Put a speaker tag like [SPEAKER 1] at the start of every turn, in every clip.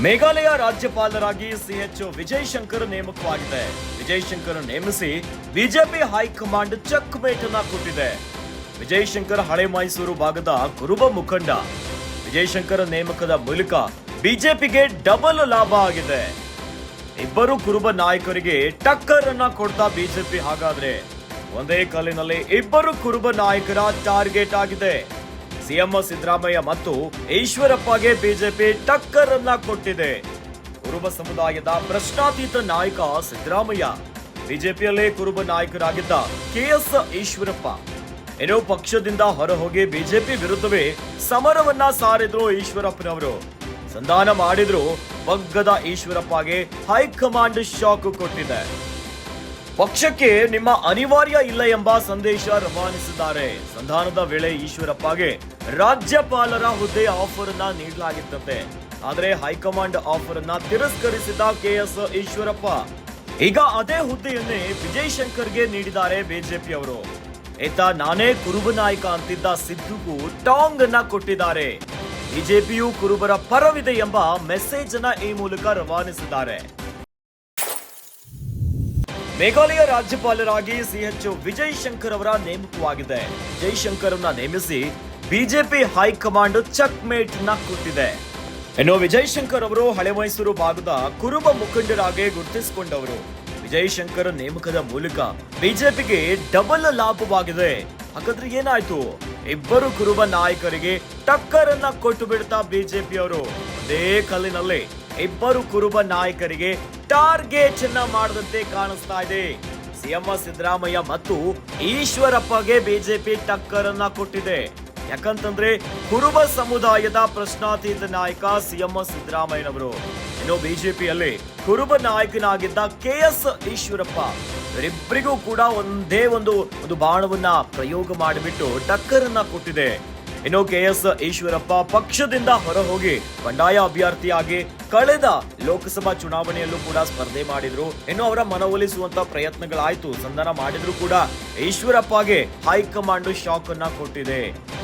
[SPEAKER 1] ಮೇಘಾಲಯ ರಾಜ್ಯಪಾಲರಾಗಿ ಸಿಎಚ್ ವಿಜಯ್ ಶಂಕರ್ ನೇಮಕವಾಗಿದೆ. ವಿಜಯ್ ಶಂಕರ್ ನೇಮಿಸಿ BJP high command check mate ಅನ್ನ ಕೊಟ್ಟಿದೆ. ವಿಜಯ್ ಶಂಕರ್ ಹಳೆ ಮೈಸೂರು ಭಾಗದ ಕುರುಬ ಮುಖಂಡ. ವಿಜಯ್ ಶಂಕರ್ ನೇಮಕದ ಮೂಲಕ ಬಿಜೆಪಿಗೆ ಡಬಲ್ ಲಾಭ ಆಗಿದೆ. ಇಬ್ಬರು ಕುರುಬ ನಾಯಕರಿಗೆ ಟಕ್ಕರ್ ಅನ್ನ ಕೊಡ್ತಾ ಬಿಜೆಪಿ ಹಾಗಾದ್ರೆ ಒಂದೇ ಕಲ್ಲಿನಲ್ಲಿ ಇಬ್ಬರು ಕುರುಬ ನಾಯಕರ ಟಾರ್ಗೆಟ್ ಆಗಿದೆ. ಸಿಎಂ ಸಿದ್ದರಾಮಯ್ಯ ಮತ್ತು ಈಶ್ವರಪ್ಪಗೆ ಬಿಜೆಪಿ ಟಕ್ಕರ್ ಅನ್ನ ಕೊಟ್ಟಿದೆ. ಕುರುಬ ಸಮುದಾಯದ ಪ್ರಶ್ನಾತೀತ ನಾಯಕ ಸಿದ್ದರಾಮಯ್ಯ, ಬಿಜೆಪಿಯಲ್ಲೇ ಕುರುಬ ನಾಯಕರಾಗಿದ್ದ ಕೆಎಸ್ ಈಶ್ವರಪ್ಪ ಏನೋ ಪಕ್ಷದಿಂದ ಹೊರಹೋಗಿ ಬಿಜೆಪಿ ವಿರುದ್ಧವೇ ಸಮರವನ್ನ ಸಾರಿದ್ರು ಈಶ್ವರಪ್ಪನವರು. ಸಂಧಾನ ಮಾಡಿದ್ರು ಬಗ್ಗದ ಈಶ್ವರಪ್ಪಗೆ ಹೈಕಮಾಂಡ್ ಶಾಕ್ ಕೊಟ್ಟಿದೆ. ಪಕ್ಷಕ್ಕೆ ನಿಮ್ಮ ಅನಿವಾರ್ಯ ಇಲ್ಲ ಎಂಬ ಸಂದೇಶ ರವಾನಿಸಿದ್ದಾರೆ. ಸಂಧಾನದ ವೇಳೆ ಈಶ್ವರಪ್ಪಗೆ ರಾಜ್ಯಪಾಲರ ಹುದ್ದೆ ಆಫರ್ ಅನ್ನ ನೀಡಲಾಗಿತ್ತಂತೆ. ಆದರೆ ಹೈಕಮಾಂಡ್ ಆಫರ್ ಅನ್ನ ತಿರಸ್ಕರಿಸಿದ ಕೆಎಸ್ ಈಶ್ವರಪ್ಪ ಈಗ ಅದೇ ಹುದ್ದೆಯನ್ನೇ ವಿಜಯ್ ಶಂಕರ್ಗೆ ನೀಡಿದ್ದಾರೆ ಬಿಜೆಪಿ ಅವರು. ಈತ ನಾನೇ ಕುರುಬ ನಾಯಕ ಅಂತಿದ್ದ ಸಿದ್ದುಗೂ ಟಾಂಗ್ ಅನ್ನ ಕೊಟ್ಟಿದ್ದಾರೆ. ಬಿಜೆಪಿಯು ಕುರುಬರ ಪರವಿದೆ ಎಂಬ ಮೆಸೇಜ್ ಅನ್ನ ಈ ಮೂಲಕ ರವಾನಿಸಿದ್ದಾರೆ. ಮೇಘಾಲಯ ರಾಜ್ಯಪಾಲರಾಗಿ ಸಿಎಚ್ ವಿಜಯ್ ಶಂಕರ್ ಅವರ ನೇಮಕವಾಗಿದೆ. ವಿಜಯ್ ಶಂಕರ್ ಅನ್ನ ನೇಮಿಸಿ ಬಿಜೆಪಿ ಹೈಕಮಾಂಡ್ ಚೆಕ್ ಮೇಟ್ ನ ಕೊಟ್ಟಿದೆ. ಇನ್ನು ವಿಜಯ್ ಶಂಕರ್ ಅವರು ಹಳೆ ಮೈಸೂರು ಭಾಗದ ಕುರುಬ ಮುಖಂಡರಾಗಿ ಗುರುತಿಸಿಕೊಂಡವರು. ವಿಜಯ್ ಶಂಕರ್ ನೇಮಕದ ಮೂಲಕ ಬಿಜೆಪಿಗೆ ಡಬಲ್ ಲಾಭವಾಗಿದೆ. ಹಾಗಾದ್ರೆ ಏನಾಯ್ತು? ಇಬ್ಬರು ಕುರುಬ ನಾಯಕರಿಗೆ ಟಕ್ಕರ್ ಅನ್ನ ಕೊಟ್ಟು ಬಿಡ್ತಾ ಬಿಜೆಪಿ ಅವರು ಅದೇ ಕಲ್ಲಿನಲ್ಲಿ ಇಬ್ಬರು ಕುರುಬ ನಾಯಕರಿಗೆ ಟಾರ್ಗೆಟ್ ಅನ್ನ ಮಾಡದಂತೆ ಕಾಣಿಸ್ತಾ ಇದೆ. ಸಿಎಂ ಸಿದ್ದರಾಮಯ್ಯ ಮತ್ತು ಈಶ್ವರಪ್ಪಗೆ ಬಿಜೆಪಿ ಟಕ್ಕರ್ ಅನ್ನ ಕೊಟ್ಟಿದೆ. ಯಾಕಂತಂದ್ರೆ ಕುರುಬ ಸಮುದಾಯದ ಪ್ರಶ್ನಾತೀತ ನಾಯಕ ಸಿಎಂ ಸಿದ್ದರಾಮಯ್ಯನವರು. ಇನ್ನು ಬಿಜೆಪಿಯಲ್ಲಿ ಕುರುಬ ನಾಯಕನಾಗಿದ್ದ ಕೆಎಸ್ ಈಶ್ವರಪ್ಪ ಇವರಿಬ್ಬರಿಗೂ ಕೂಡ ಒಂದೇ ಒಂದು ಬಾಣವನ್ನ ಪ್ರಯೋಗ ಮಾಡಿಬಿಟ್ಟು ಟಕ್ಕರ್ ಅನ್ನ ಕೊಟ್ಟಿದೆ. ಇನ್ನು ಕೆಎಸ್ ಈಶ್ವರಪ್ಪ ಪಕ್ಷದಿಂದ ಹೊರಹೋಗಿ ಬಂಡಾಯ ಅಭ್ಯರ್ಥಿಯಾಗಿ ಕಳೆದ ಲೋಕಸಭಾ ಚುನಾವಣೆಯಲ್ಲೂ ಕೂಡ ಸ್ಪರ್ಧೆ ಮಾಡಿದ್ರು. ಇನ್ನು ಅವರ ಮನವೊಲಿಸುವಂತ ಪ್ರಯತ್ನಗಳಾಯ್ತು, ಸಂಧಾನ ಮಾಡಿದ್ರು ಕೂಡ ಈಶ್ವರಪ್ಪಗೆ ಹೈಕಮಾಂಡ್ ಶಾಕ್ ಅನ್ನ ಕೊಟ್ಟಿದೆ.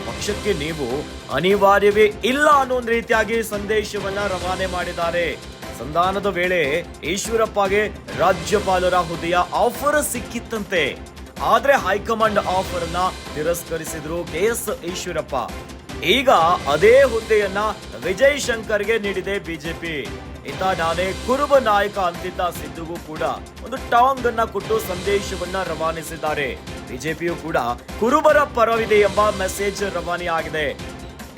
[SPEAKER 1] ಪಕ್ಷಕ್ಕೆ ನೀವು ಅನಿವಾರ್ಯವೇ ಇಲ್ಲ ಅನ್ನೋ ರೀತಿಯಾಗಿ ಸಂದೇಶವನ್ನ ರವಾನೆ ಮಾಡಿದ್ದಾರೆ. ಸಂಧಾನದ ವೇಳೆ ಈಶ್ವರಪ್ಪಗೆ ರಾಜ್ಯಪಾಲರ ಹುದ್ದೆಯ ಆಫರ್ ಸಿಕ್ಕಿತ್ತಂತೆ. ಆದ್ರೆ ಹೈಕಮಾಂಡ್ ಆಫರ್ ಅನ್ನ ತಿರಸ್ಕರಿಸಿದ್ರು ಕೆಎಸ್ ಈಶ್ವರಪ್ಪ. ಈಗ ಅದೇ ಹುದ್ದೆಯನ್ನ ವಿಜಯ್ ಶಂಕರ್ಗೆ ನೀಡಿದೆ ಬಿಜೆಪಿ. ಈತ ನಾನೇ ಕುರುಬ ನಾಯಕ ಅಂತಿದ್ದ ಸಿದ್ದುಗೂ ಕೂಡ ಒಂದು ಟಾಂಗ್ ಅನ್ನ ಕೊಟ್ಟು ಸಂದೇಶವನ್ನ ರವಾನಿಸಿದ್ದಾರೆ. ಬಿಜೆಪಿಯು ಕೂಡ ಕುರುಬರ ಪರವಿದೆ ಎಂಬ ಮೆಸೇಜ್ ರವಾನೆಯಾಗಿದೆ.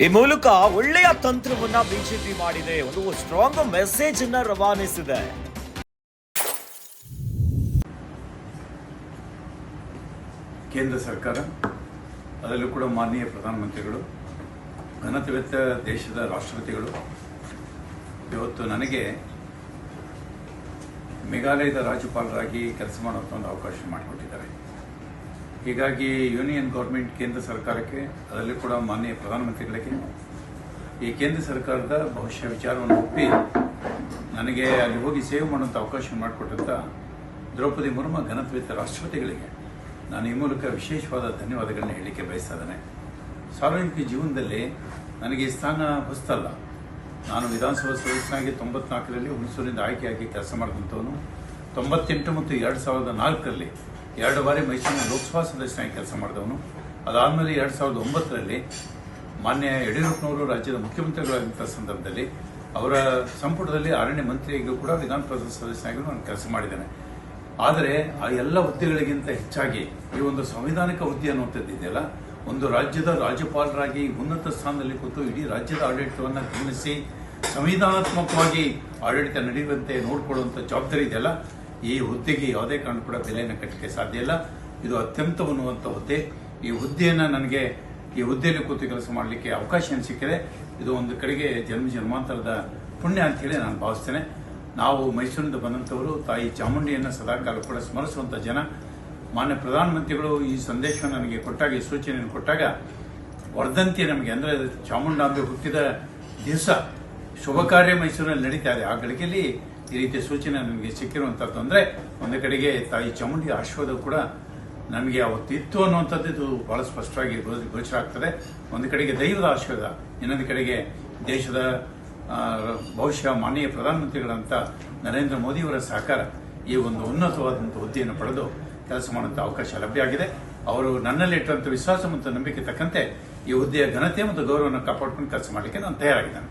[SPEAKER 1] ಈ ಮೂಲಕ ಒಳ್ಳೆಯ ತಂತ್ರವನ್ನ ಬಿಜೆಪಿ ಮಾಡಿದೆ, ಒಂದು ಸ್ಟ್ರಾಂಗ್ ಮೆಸೇಜ್ ಅನ್ನ ರವಾನಿಸಿದೆ.
[SPEAKER 2] ಕೇಂದ್ರ ಸರ್ಕಾರ, ಅದರಲ್ಲೂ ಕೂಡ ಮಾನನೀಯ ಪ್ರಧಾನಮಂತ್ರಿಗಳು, ಘನತೆವೆತ್ತ ದೇಶದ ರಾಷ್ಟ್ರಪತಿಗಳು ಇವತ್ತು ನನಗೆ ಮೇಘಾಲಯದ ರಾಜ್ಯಪಾಲರಾಗಿ ಕೆಲಸ ಮಾಡುವಂಥ ಒಂದು ಅವಕಾಶ ಮಾಡಿಕೊಟ್ಟಿದ್ದಾರೆ. ಹೀಗಾಗಿ ಯೂನಿಯನ್ ಗೌರ್ಮೆಂಟ್ ಕೇಂದ್ರ ಸರ್ಕಾರಕ್ಕೆ, ಅದರಲ್ಲೂ ಕೂಡ ಮಾನನೀಯ ಪ್ರಧಾನಮಂತ್ರಿಗಳಿಗೆ ಈ ಕೇಂದ್ರ ಸರ್ಕಾರದ ಬಹುಶಃ ವಿಚಾರವನ್ನು ಒಪ್ಪಿ ನನಗೆ ಅಲ್ಲಿ ಹೋಗಿ ಸೇವೆ ಮಾಡುವಂಥ ಅವಕಾಶ ಮಾಡಿಕೊಟ್ಟಂಥ ದ್ರೌಪದಿ ಮುರ್ಮು ಘನತೆವೆತ್ತ ರಾಷ್ಟ್ರಪತಿಗಳಿಗೆ ನಾನು ಈ ಮೂಲಕ ವಿಶೇಷವಾದ ಧನ್ಯವಾದಗಳನ್ನ ಹೇಳಲಿಕ್ಕೆ ಬಯಸ್ತಾ ಇದ್ದೇನೆ. ಸಾರ್ವಜನಿಕ ಜೀವನದಲ್ಲಿ ನನಗೆ ಈ ಸ್ಥಾನ ಹೊಸ್ತಲ್ಲ. ನಾನು ವಿಧಾನಸಭಾ ಸದಸ್ಯನಾಗಿ 94ರಲ್ಲಿ ಹುಣಸೂರಿನಿಂದ ಆಯ್ಕೆಯಾಗಿ ಕೆಲಸ ಮಾಡಿದಂಥವನು. 98 ಮತ್ತು 2004ರಲ್ಲಿ 2 ಬಾರಿ ಮೈಸೂರಿನ ಲೋಕಸಭಾ ಸದಸ್ಯನಾಗಿ ಕೆಲಸ ಮಾಡಿದವನು. ಅದಾದಮೇಲೆ 2009ರಲ್ಲಿ ಮಾನ್ಯ ಯಡಿಯೂರಪ್ಪನವರು ರಾಜ್ಯದ ಮುಖ್ಯಮಂತ್ರಿಗಳಾದಂಥ ಸಂದರ್ಭದಲ್ಲಿ ಅವರ ಸಂಪುಟದಲ್ಲಿ ಅರಣ್ಯ ಮಂತ್ರಿಯಾಗಿಯೂ ಕೂಡ ವಿಧಾನ ಪರಿಷತ್ ಸದಸ್ಯನಾಗಿಯೂ ನಾನು ಕೆಲಸ ಮಾಡಿದ್ದೇನೆ. ಆದರೆ ಆ ಎಲ್ಲ ಹುದ್ದೆಗಳಿಗಿಂತ ಹೆಚ್ಚಾಗಿ ಈ ಒಂದು ಸಂವಿಧಾನಿಕ ಹುದ್ದೆ ಅನ್ನುವಂಥದ್ದು ಇದೆಯಲ್ಲ, ಒಂದು ರಾಜ್ಯದ ರಾಜ್ಯಪಾಲರಾಗಿ ಉನ್ನತ ಸ್ಥಾನದಲ್ಲಿ ಕೂತು ಇಡೀ ರಾಜ್ಯದ ಆಡಳಿತವನ್ನು ಗಮನಿಸಿ ಸಂವಿಧಾನಾತ್ಮಕವಾಗಿ ಆಡಳಿತ ನಡೆಯುವಂತೆ ನೋಡಿಕೊಳ್ಳುವಂಥ ಜವಾಬ್ದಾರಿ ಇದೆಯಲ್ಲ, ಈ ಹುದ್ದೆಗೆ ಯಾವುದೇ ಕಾರಣ ಕೂಡ ಬೆಲೆಯನ್ನು ಕಟ್ಟಲಿಕ್ಕೆ ಸಾಧ್ಯ ಇಲ್ಲ. ಇದು ಅತ್ಯಂತ ಉನ್ನತ ಹುದ್ದೆ. ಈ ಹುದ್ದೆಯನ್ನು ನನಗೆ ಈ ಹುದ್ದೆಯಲ್ಲಿ ಕೂತು ಕೆಲಸ ಮಾಡಲಿಕ್ಕೆ ಅವಕಾಶ ಸಿಕ್ಕಿದೆ. ಇದು ಒಂದು ಕಡೆಗೆ ಜನ್ಮಾಂತರದ ಪುಣ್ಯ ಅಂತ ಹೇಳಿ ನಾನು ಭಾವಿಸ್ತೇನೆ. ನಾವು ಮೈಸೂರಿನಿಂದ ಬಂದಂಥವರು ತಾಯಿ ಚಾಮುಂಡಿಯನ್ನು ಸದಾಕಾಲ ಕೂಡ ಸ್ಮರಿಸುವಂಥ ಜನ. ಮಾನ್ಯ ಪ್ರಧಾನಮಂತ್ರಿಗಳು ಈ ಸಂದೇಶವನ್ನು ನನಗೆ ಕೊಟ್ಟಾಗ, ಈ ಸೂಚನೆಯನ್ನು ಕೊಟ್ಟಾಗ ವರ್ಧಂತಿ ನಮಗೆ ಅಂದರೆ ಚಾಮುಂಡಾಂಬೆ ಹುಟ್ಟಿದ ದಿವಸ ಶುಭ ಕಾರ್ಯ ಮೈಸೂರಿನಲ್ಲಿ ನಡೀತಾ ಇದೆ. ಆ ಗಳಿಗೆಯಲ್ಲಿ ಈ ರೀತಿಯ ಸೂಚನೆ ನನಗೆ ಸಿಕ್ಕಿರುವಂಥದ್ದು ಅಂದರೆ ಒಂದು ಕಡೆಗೆ ತಾಯಿ ಚಾಮುಂಡಿ ಆಶೀರ್ವಾದ ಕೂಡ ನಮಗೆ ಅವತ್ತು ಇತ್ತು ಅನ್ನುವಂಥದ್ದು ಇದು ಬಹಳ ಸ್ಪಷ್ಟವಾಗಿ ಗೋಚರ ಆಗ್ತದೆ. ಒಂದು ಕಡೆಗೆ ದೈವದ ಆಶೀರ್ವಾದ, ಇನ್ನೊಂದು ಕಡೆಗೆ ದೇಶದ ಬಹುಶಃ ಮಾನನೀಯ ಪ್ರಧಾನಮಂತ್ರಿಗಳಂತ ನರೇಂದ್ರ ಮೋದಿಯವರ ಸಹಕಾರ ಈ ಒಂದು ಉನ್ನತವಾದಂಥ ಹುದ್ದೆಯನ್ನು ಪಡೆದು ಕೆಲಸ ಮಾಡುವಂಥ ಅವಕಾಶ ಲಭ್ಯ ಆಗಿದೆ. ಅವರು ನನ್ನಲ್ಲಿ ಇಟ್ಟಂಥ ವಿಶ್ವಾಸ ಮತ್ತು ನಂಬಿಕೆ ತಕ್ಕಂತೆ ಈ ಹುದ್ದೆಯ ಘನತೆ ಮತ್ತು ಗೌರವವನ್ನು ಕಾಪಾಡಿಕೊಂಡು ಕೆಲಸ ಮಾಡಲಿಕ್ಕೆ ನಾನು ತಯಾರಾಗಿದ್ದೇನೆ.